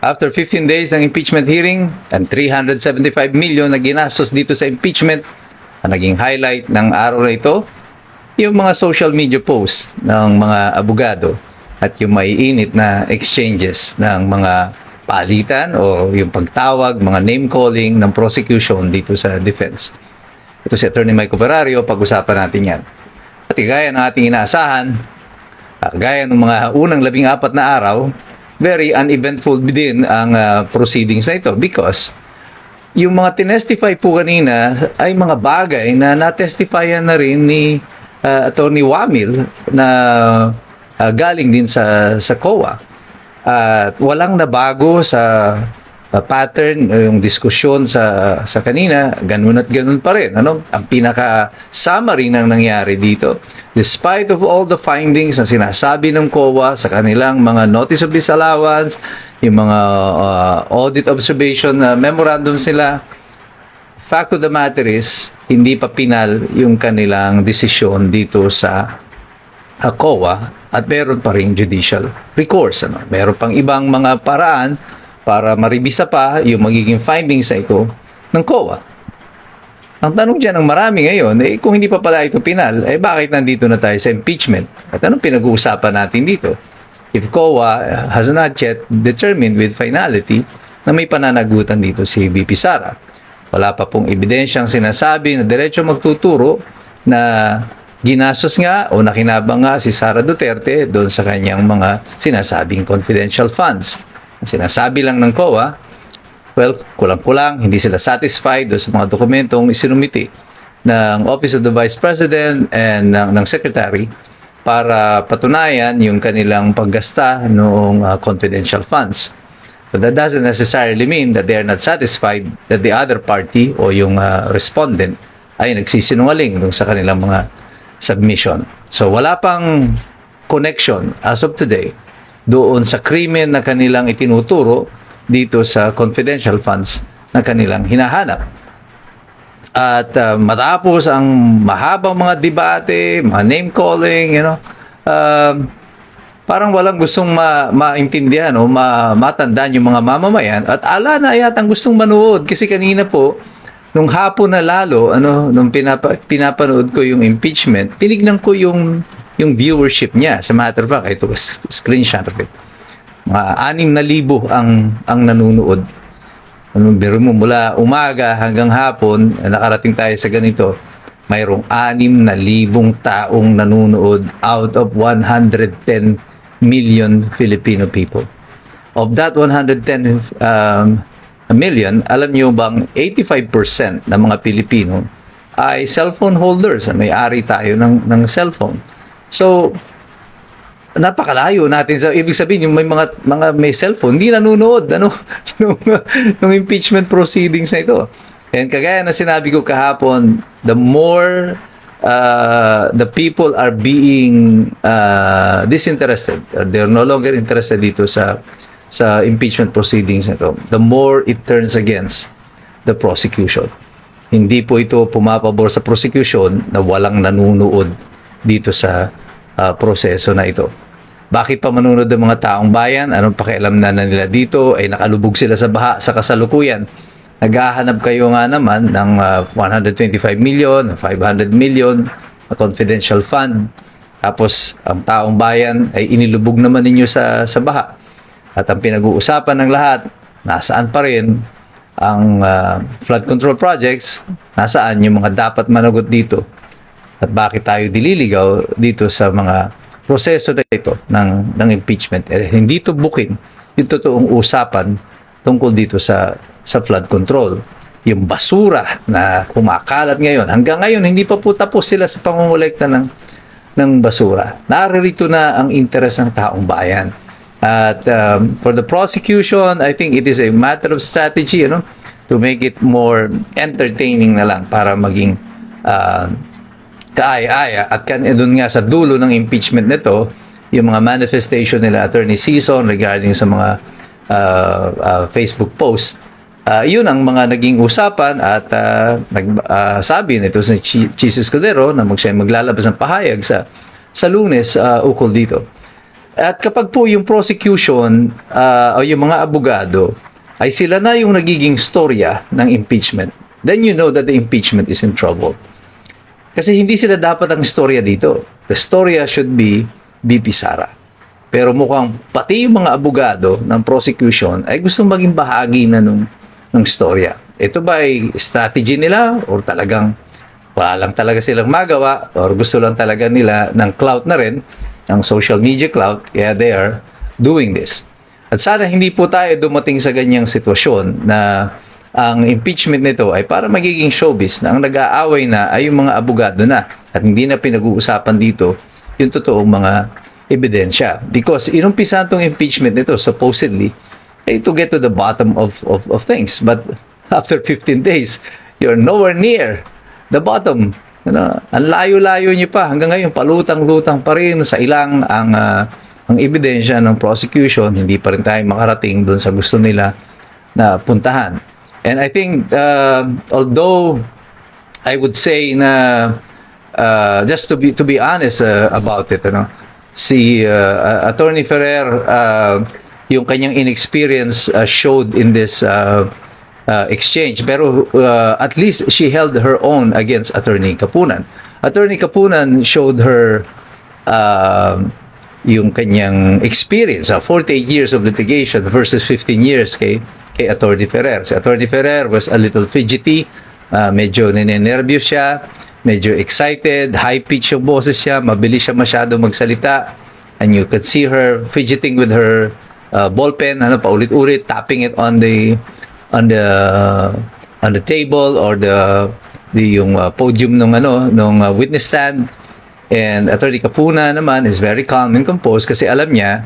After 15 days ng impeachment hearing and 375 million na ginastos dito sa impeachment, ang naging highlight ng araw na ito, yung mga social media posts ng mga abogado at yung maiinit na exchanges ng mga palitan o yung pagtawag, mga name calling ng prosecution dito sa defense. Ito si Attorney Mike Operario, pag-usapan natin yan. At gaya ng ating inaasahan, gaya ng mga unang 14 na araw, very uneventful din ang proceedings na ito because yung mga tinestify po kanina ay mga bagay na natestifiyan na rin ni Attorney Wamil na galing din sa COA. At walang nabago sa pattern, yung diskusyon sa kanina, ganun at ganun pa rin. Ano? Ang pinaka-summary ng nangyari dito, despite of all the findings na sinasabi ng COA sa kanilang mga notice of disallowance, yung mga audit observation memorandum sila, fact of the matter is, hindi pa pinal yung kanilang desisyon dito sa COA at meron pa rin judicial recourse. Ano? Meron pang ibang mga paraan para maribisa pa yung magiging findings na ito ng COA. Ang tanong dyan ng marami ngayon, kung hindi pa pala ito pinal, bakit nandito na tayo sa impeachment? At anong pinag-uusapan natin dito? If COA has not yet determined with finality na may pananagutan dito si VP Sara. Wala pa pong ebidensyang sinasabi na diretso magtuturo na ginastos nga o nakinabang nga si Sara Duterte doon sa kanyang mga sinasabing confidential funds. Sinasabi lang ng COA, well, kulang-kulang, hindi sila satisfied doon sa mga dokumentong isinumiti ng Office of the Vice President and ng Secretary para patunayan yung kanilang paggasta noong confidential funds. But that doesn't necessarily mean that they are not satisfied that the other party o yung respondent ay nagsisinungaling doon sa kanilang mga submission. So wala pang connection as of today doon sa krimen na kanilang itinuturo dito sa confidential funds na kanilang hinahanap. At matapos ang mahabang mga debate, mga name calling, parang walang gustong maintindihan o matandaan yung mga mamamayan at ala na yatang gustong manood kasi kanina po nung hapon na lalo nung pinapanood ko yung impeachment, tinignan ko yung viewership niya. As a matter of fact, ito screenshot of it. Mga 6,000 ang nanonood. Biro mo mula umaga hanggang hapon, nakarating tayo sa ganito, mayroong 6,000 taong nanonood out of 110 million Filipino people. Of that 110 million, alam niyo bang 85% ng mga Pilipino ay cellphone holders. May-ari tayo ng cellphone. So, napakalayo natin sa ibig sabihin yung may mga may cellphone hindi nanonood nung impeachment proceedings na ito. And kagaya na sinabi ko kahapon, the more the people are being disinterested, they're no longer interested dito sa impeachment proceedings na ito, the more it turns against the prosecution. Hindi po ito pumapabor sa prosecution na walang nanonood dito sa proseso na ito. Bakit pa manonood ng mga taong bayan? Anong pakialam na nila dito? Ay nakalubog sila sa baha sa kasalukuyan. Naghahanap kayo nga naman ng 125 million, 500 million na confidential fund. Tapos ang taong bayan ay inilubog naman ninyo sa baha. At ang pinag-uusapan ng lahat, nasaan pa rin ang flood control projects, nasaan yung mga dapat managot dito. At bakit tayo dililigaw dito sa mga proseso na ito ng impeachment. Hindi ito bukin yung totoong usapan tungkol dito sa flood control. Yung basura na kumakalat ngayon. Hanggang ngayon, hindi pa po tapos sila sa pangungulekta ng basura. Naririto na ang interes ng taong bayan. At for the prosecution, I think it is a matter of strategy, to make it more entertaining na lang para maging kaaya-aya. At doon nga sa dulo ng impeachment nito, yung mga manifestation nila Attorney Sison regarding sa mga Facebook post, yun ang mga naging usapan at sabi nito si Chis Escudero na siya maglalabas ng pahayag sa Lunes ukol dito. At kapag po yung prosecution o yung mga abogado ay sila na yung nagiging storya ng impeachment, then you know that the impeachment is in trouble. Kasi hindi sila dapat ang storya dito. The storya should be VP Sara. Pero mukhang pati yung mga abogado ng prosecution ay gusto maging bahagi na ng storya. Ito ba ay strategy nila or talagang wala lang talaga silang magawa or gusto lang talaga nila ng clout na rin, ng social media clout, kaya they are doing this. At sana hindi po tayo dumating sa ganyang sitwasyon na ang impeachment nito ay para magiging showbiz na ang nag-aaway na ay yung mga abogado na at hindi na pinag-uusapan dito yung totoong mga ebidensya. Because inumpisa itong impeachment nito supposedly to get to the bottom of things. But after 15 days, you're nowhere near the bottom. Ang layo-layo niyo pa. Hanggang ngayon, palutang-lutang pa rin sa ilang ang ebidensya ng prosecution. Hindi pa rin tayo makarating doon sa gusto nila na puntahan. And I think, although I would say na just to be honest about it, si Attorney Ferrer, yung kanyang inexperience showed in this exchange. Pero at least she held her own against Attorney Kapunan. Attorney Kapunan showed her yung kanyang experience, 48 years of litigation versus 15 years kay Attorney Ferrer. Si Attorney Ferrer was a little fidgety, medyo ninenervyos siya, medyo excited, high-pitch yung boses siya, mabilis siya masyado magsalita, and you could see her fidgeting with her ballpen, paulit-ulit, tapping it on the table or yung podium nung witness stand. And Attorney Kapuna naman is very calm and composed kasi alam niya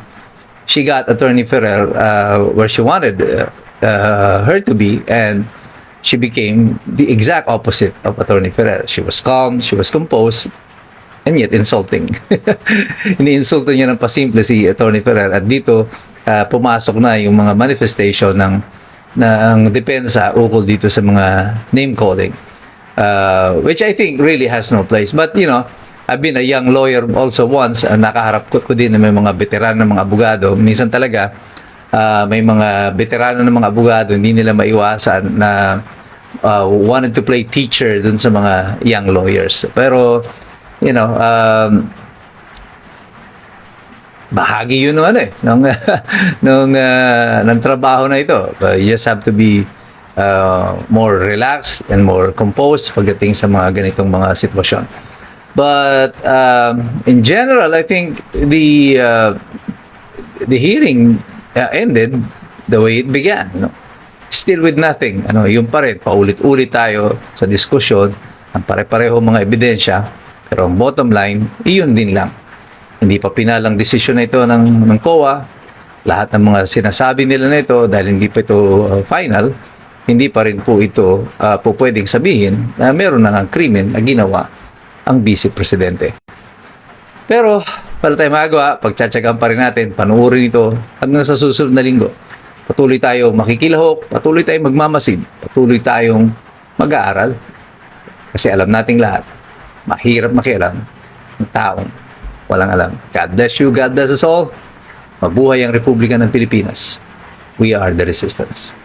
she got Attorney Ferrer where she wanted her to be, and she became the exact opposite of Attorney Ferrer. She was calm, she was composed, and yet insulting. Iniinsulto niya ng pasimple si Attorney Ferrer, at dito pumasok na yung mga manifestation ng depensa ukol dito sa mga name calling, which I think really has no place. But I've been a young lawyer also once, nakaharap ko din na may mga veterano ng mga abogado. Minsan talaga may mga veterano ng mga abogado, hindi nila maiwasan na wanted to play teacher dun sa mga young lawyers. Pero bahagi yun ng trabaho na ito. You just have to be more relaxed and more composed pagdating sa mga ganitong mga sitwasyon. But in general, I think the hearing ended the way it began. Still with nothing. Yung pa rin, paulit-ulit tayo sa diskusyon, ang pare-pareho mga ebidensya, pero ang bottom line, iyon din lang. Hindi pa pinalang desisyon na ito ng COA. Lahat ng mga sinasabi nila na ito, dahil hindi pa ito final, hindi pa rin po ito po pwedeng sabihin na meron na ng krimen na ginawa ang Vice Presidente. Pero, para tayo magawa, pagtsatsagaan pa rin natin, panuorin ito hanggang sa susunod na linggo. Patuloy tayong makikilahok, patuloy tayong magmamasid, patuloy tayong mag-aaral. Kasi alam nating lahat, mahirap makialam ng taong walang alam. God bless you, God bless us all. Mabuhay ang Republika ng Pilipinas. We are the resistance.